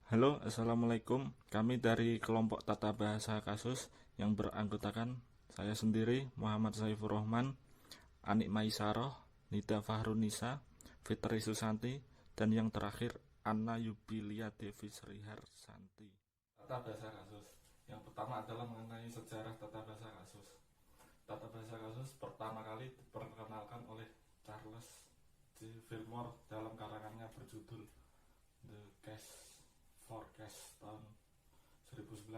Halo, Assalamualaikum. Kami dari kelompok Tata Bahasa Kasus yang beranggotakan saya sendiri, Muhammad Saifur Rahman, Anik Maisaroh, Nida Fahrunisa, Fitri Susanti, dan yang terakhir Anna Yubilia Devi Srihar Santi. Tata Bahasa Kasus. Yang pertama adalah mengenai sejarah Tata Bahasa Kasus. Tata Bahasa Kasus pertama kali diperkenalkan oleh Charles J. Fillmore dalam karangannya berjudul The Case Forecast tahun 1968.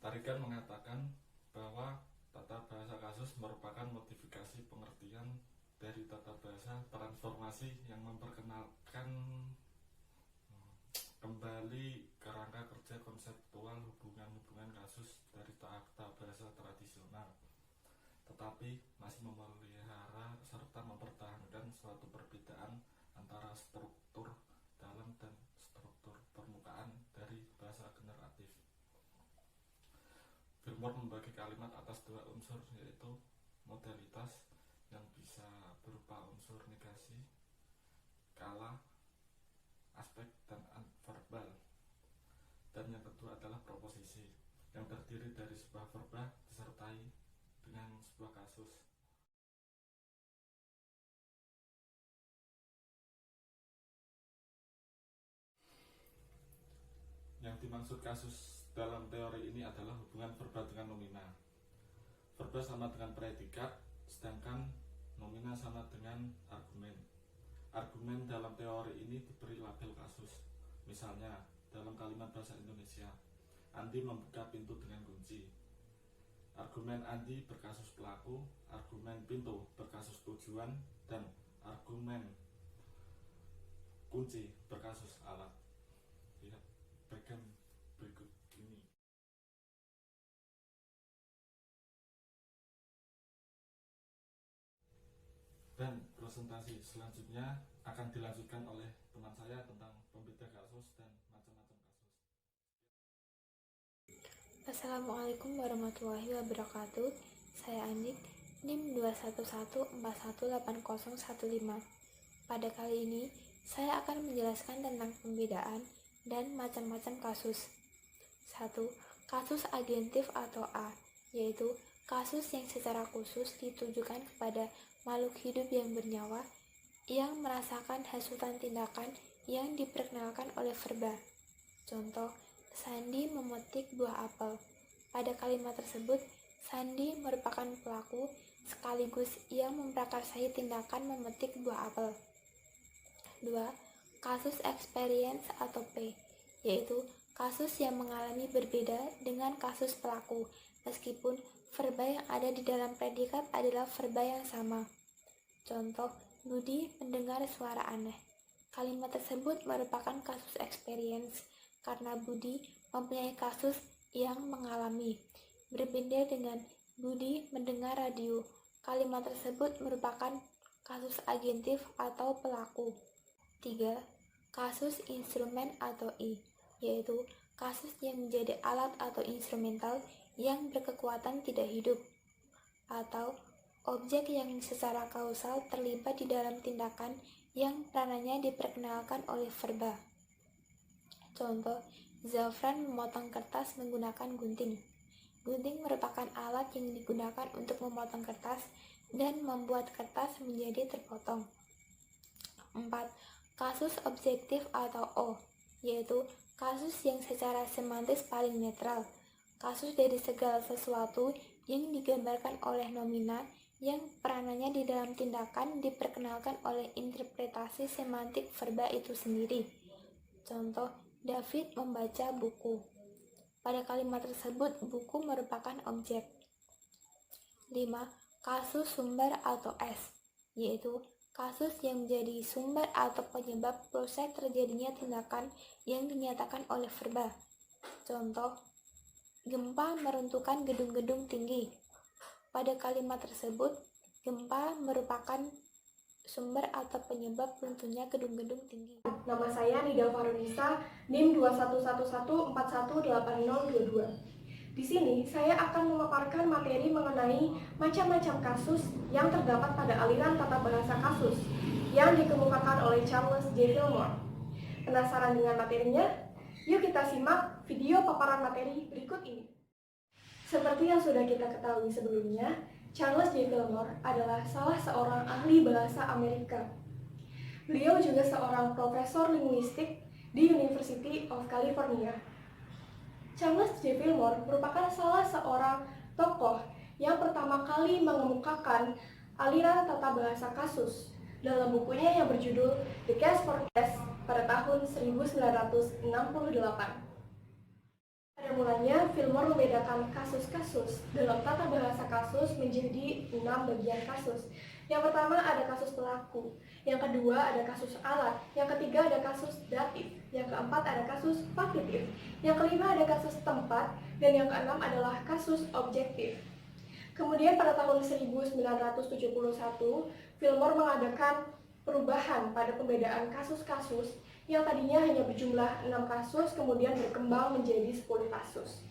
Tarikan mengatakan bahwa tata bahasa kasus merupakan modifikasi pengertian dari tata bahasa transformasi yang memperkenalkan kembali kerangka kerja konseptual hubungan-hubungan kasus dari tata bahasa tradisional, tetapi masih memelihara serta mempertahankan suatu perbedaan antara struktur dalam dan struktur permukaan dari bahasa generatif. Fillmore membagi kalimat atas dua unsur, yaitu modalitas yang bisa berupa unsur negasi, kala, aspek, dan verbal, dan yang kedua adalah proposisi yang terdiri dari sebuah verba disertai dengan sebuah kasus. Yang dimaksud kasus dalam teori ini adalah hubungan verba dengan nomina. Verba sama dengan predikat, sedangkan nomina sama dengan argumen. Argumen dalam teori ini diberi label kasus. Misalnya, dalam kalimat bahasa Indonesia, Andi membuka pintu dengan kunci. Argumen Andi berkasus pelaku, argumen pintu berkasus tujuan, dan argumen kunci berkasus alat. Lihat bagian berikut ini. Dan presentasi selanjutnya akan dilanjutkan oleh teman saya tentang pembeda kasus dan macam-macam kasus. Assalamualaikum warahmatullahi wabarakatuh. Saya Anik, NIM 211418015. Pada kali ini, saya akan menjelaskan tentang pembedaan dan macam-macam kasus. 1. Kasus agentif atau A, yaitu kasus yang secara khusus ditujukan kepada makhluk hidup yang bernyawa yang merasakan hasutan tindakan yang diperkenalkan oleh verba. Contoh, Sandi memetik buah apel. Pada kalimat tersebut, Sandi merupakan pelaku sekaligus yang memprakarsai tindakan memetik buah apel. 2. Kasus experience atau P, yaitu kasus yang mengalami berbeda dengan kasus pelaku, meskipun verba yang ada di dalam predikat adalah verba yang sama. Contoh, Budi mendengar suara aneh. Kalimat tersebut merupakan kasus experience, karena Budi mempunyai kasus yang mengalami. Berbeda dengan Budi mendengar radio. Kalimat tersebut merupakan kasus agentif atau pelaku. 3. Kasus instrumen atau I, yaitu kasus yang menjadi alat atau instrumental yang berkekuatan tidak hidup, atau objek yang secara kausal terlibat di dalam tindakan yang peranannya diperkenalkan oleh verba. Contoh, Zafran memotong kertas menggunakan gunting. Gunting merupakan alat yang digunakan untuk memotong kertas dan membuat kertas menjadi terpotong. 4. Kasus objektif atau O, yaitu kasus yang secara semantis paling netral. Kasus dari segala sesuatu yang digambarkan oleh nomina yang peranannya di dalam tindakan diperkenalkan oleh interpretasi semantik verba itu sendiri. Contoh, David membaca buku. Pada kalimat tersebut, buku merupakan objek. 5. Kasus sumber atau S, yaitu kasus yang menjadi sumber atau penyebab proses terjadinya tindakan yang dinyatakan oleh verba. Contoh, gempa meruntuhkan gedung-gedung tinggi. Pada kalimat tersebut, gempa merupakan sumber atau penyebab runtuhnya gedung-gedung tinggi. Nama saya Nida Fahrunisa, NIM 21141818022. Di sini saya akan memaparkan materi mengenai macam-macam kasus yang terdapat pada aliran tata bahasa kasus, yang dikemukakan oleh Charles J. Fillmore. Penasaran dengan materinya? Yuk kita simak video paparan materi berikut ini. Seperti yang sudah kita ketahui sebelumnya, Charles J. Fillmore adalah salah seorang ahli bahasa Amerika. Beliau juga seorang profesor linguistik di University of California. Charles J. Fillmore merupakan salah seorang tokoh yang pertama kali mengemukakan aliran tata bahasa kasus dalam bukunya yang berjudul The Case for Case pada tahun 1968. Pada mulanya, Fillmore membedakan kasus-kasus dalam tata bahasa kasus menjadi 6 bagian kasus. Yang pertama ada kasus pelaku, yang kedua ada kasus alat, yang ketiga ada kasus datif, yang keempat ada kasus partitif, yang kelima ada kasus tempat, dan yang keenam adalah kasus objektif. Kemudian pada tahun 1971, Fillmore mengadakan perubahan pada pembedaan kasus-kasus yang tadinya hanya berjumlah 6 kasus, kemudian berkembang menjadi 10 kasus.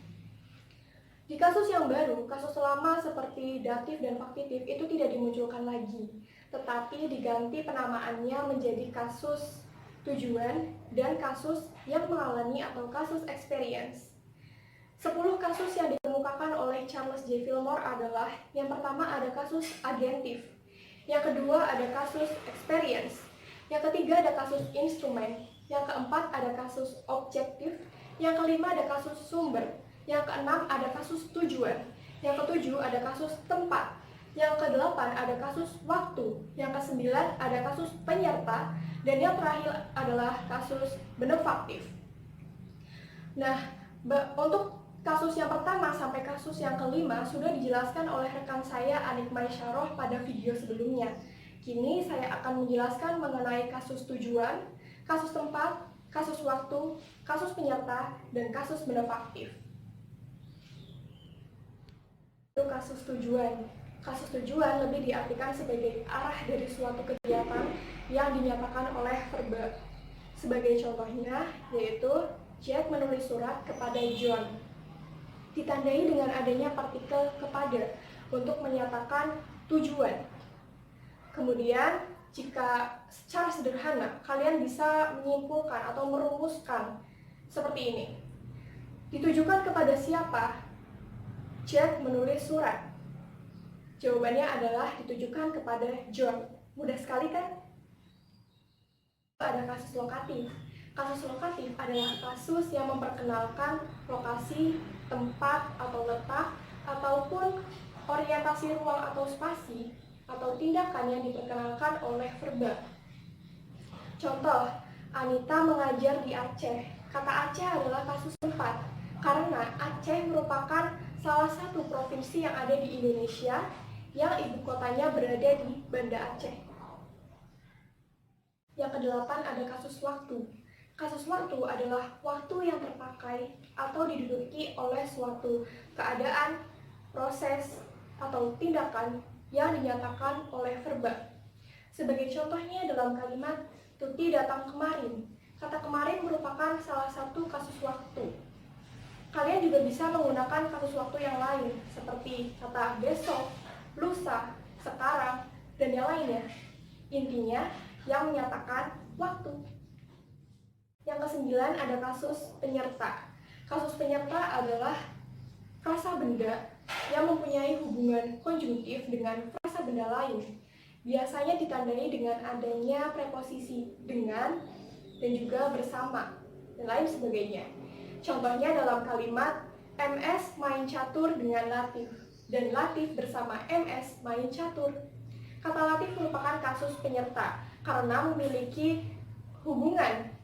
Di kasus yang baru, kasus lama seperti datif dan faktitif itu tidak dimunculkan lagi, tetapi diganti penamaannya menjadi kasus tujuan dan kasus yang mengalami atau kasus experience. 10 kasus yang dikemukakan oleh Charles J. Fillmore adalah: yang pertama ada kasus agentif, yang kedua ada kasus experience, yang ketiga ada kasus instrumen, yang keempat ada kasus objektif, yang kelima ada kasus sumber, yang keenam ada kasus tujuan, yang ketujuh ada kasus tempat, yang kedelapan ada kasus waktu, yang kesembilan ada kasus penyerta, dan yang terakhir adalah kasus benefaktif. Nah, untuk kasus yang pertama sampai kasus yang kelima sudah dijelaskan oleh rekan saya Anik Maisaroh pada video sebelumnya. Kini saya akan menjelaskan mengenai kasus tujuan, kasus tempat, kasus waktu, kasus penyerta, dan kasus benefaktif. Kasus tujuan. Kasus tujuan lebih diartikan sebagai arah dari suatu kegiatan yang dinyatakan oleh verba. Sebagai contohnya, yaitu Jack menulis surat kepada John. Ditandai dengan adanya partikel kepada untuk menyatakan tujuan. Kemudian, jika secara sederhana kalian bisa menyimpulkan atau merumuskan seperti ini. Ditujukan kepada siapa? Jack menulis surat. Jawabannya adalah ditujukan kepada John. Mudah sekali kan? Ada kasus lokatif. Kasus lokatif adalah kasus yang memperkenalkan lokasi, tempat atau letak, ataupun orientasi ruang atau spasi, atau tindakan yang diperkenalkan oleh verba. Contoh, Anita mengajar di Aceh. Kata Aceh adalah kasus tempat, karena Aceh merupakan salah satu provinsi yang ada di Indonesia yang ibu kotanya berada di Banda Aceh. Yang kedelapan ada kasus waktu. Kasus waktu adalah waktu yang terpakai atau diduduki oleh suatu keadaan, proses, atau tindakan yang dinyatakan oleh verba. Sebagai contohnya dalam kalimat, Tuti datang kemarin. Kata kemarin merupakan salah satu kasus waktu. Kalian juga bisa menggunakan kasus waktu yang lain, seperti kata besok, lusa, sekarang, dan yang lainnya. Intinya, yang menyatakan waktu. Yang kesembilan ada kasus penyerta. Kasus penyerta adalah frasa benda yang mempunyai hubungan konjungtif dengan frasa benda lain. Biasanya ditandai dengan adanya preposisi dengan dan juga bersama dan lain sebagainya. Contohnya dalam kalimat MS main catur dengan Latif dan Latif bersama MS main catur. Kata Latif merupakan kasus penyerta karena memiliki hubungan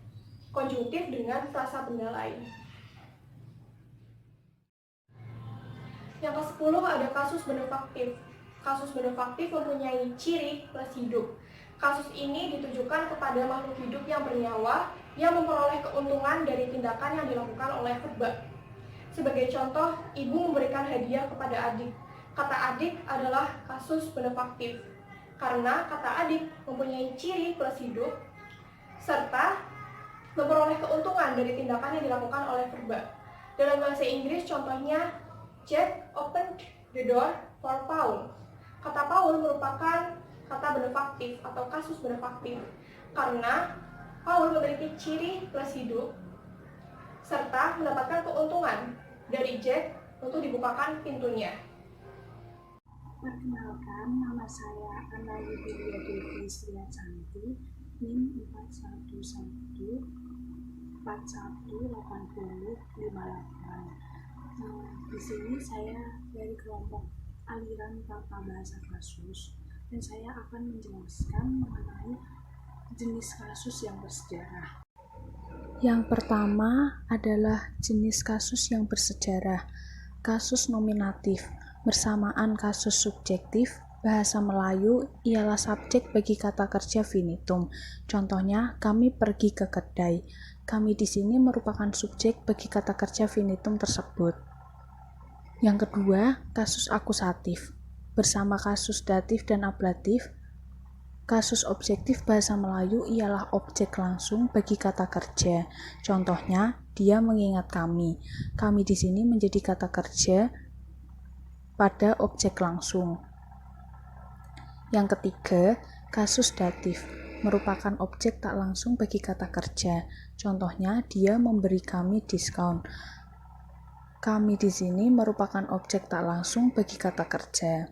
konjungtif dengan frasa benda lain. Yang ke-10 ada kasus benefaktif. Kasus benefaktif mempunyai ciri plus hidup. Kasus ini ditujukan kepada makhluk hidup yang bernyawa yang memperoleh keuntungan dari tindakan yang dilakukan oleh verba. Sebagai contoh, ibu memberikan hadiah kepada adik. Kata adik adalah kasus benefaktif karena kata adik mempunyai ciri plus hidup serta memperoleh keuntungan dari tindakan yang dilakukan oleh verba. Dalam bahasa Inggris contohnya, Jack opened the door for Paul. Kata Paul merupakan kata benefaktif atau kasus benefaktif karena Paul memiliki ciri plus hidup serta mendapatkan keuntungan dari Jack untuk dibukakan pintunya. Perkenalkan, nama saya Anna Widya Devi Sriasanti, NIM 411 418058. Di sini saya dari kelompok aliran tata bahasa kasus dan saya akan menjelaskan mengenai jenis kasus yang bersejarah. Yang pertama adalah jenis kasus yang bersejarah, kasus nominatif, bersamaan kasus subjektif. Bahasa Melayu ialah subjek bagi kata kerja finitum. Contohnya, kami pergi ke kedai. Kami di sini merupakan subjek bagi kata kerja finitum tersebut. Yang kedua, kasus akusatif, bersama kasus datif dan ablatif. Kasus objektif bahasa Melayu ialah objek langsung bagi kata kerja. Contohnya, dia mengingat kami. Kami di sini menjadi kata kerja pada objek langsung. Yang ketiga, kasus datif, merupakan objek tak langsung bagi kata kerja. Contohnya, dia memberi kami diskon. Kami di sini merupakan objek tak langsung bagi kata kerja.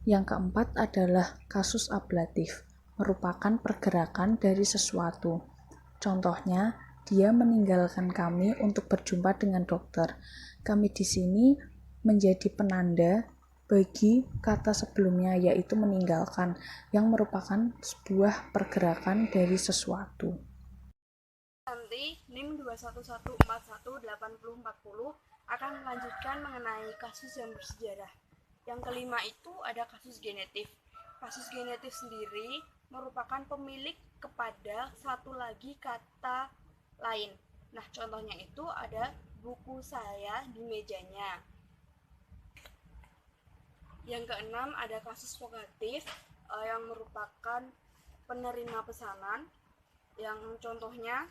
Yang keempat adalah kasus ablatif, merupakan pergerakan dari sesuatu. Contohnya, dia meninggalkan kami untuk berjumpa dengan dokter. Kami di sini menjadi penanda bagi kata sebelumnya, yaitu meninggalkan, yang merupakan sebuah pergerakan dari sesuatu. Nanti NIM 211418040 akan melanjutkan mengenai kasus yang bersejarah. Yang kelima itu ada kasus genetif. Kasus genetif sendiri merupakan pemilik kepada satu lagi kata lain. Nah, contohnya itu ada buku saya di mejanya. Yang keenam ada kasus vokatif yang merupakan penerima pesanan. Yang contohnya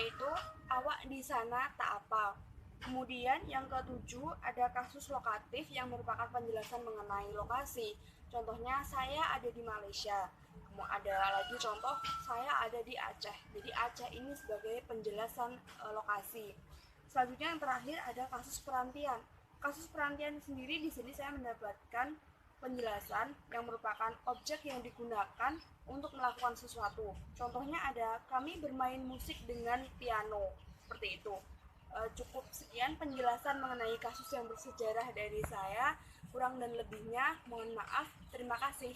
itu awak di sana tak apa. Kemudian yang ketujuh ada kasus lokatif yang merupakan penjelasan mengenai lokasi. Contohnya saya ada di Malaysia. Ada lagi contoh saya ada di Aceh. Jadi Aceh ini sebagai penjelasan lokasi. Selanjutnya yang terakhir ada kasus perantian. Kasus perantian sendiri di sini saya mendapatkan penjelasan yang merupakan objek yang digunakan untuk melakukan sesuatu. Contohnya ada kami bermain musik dengan piano, seperti itu. Cukup sekian penjelasan mengenai kasus yang bersejarah dari saya. Kurang dan lebihnya mohon maaf. Terima kasih.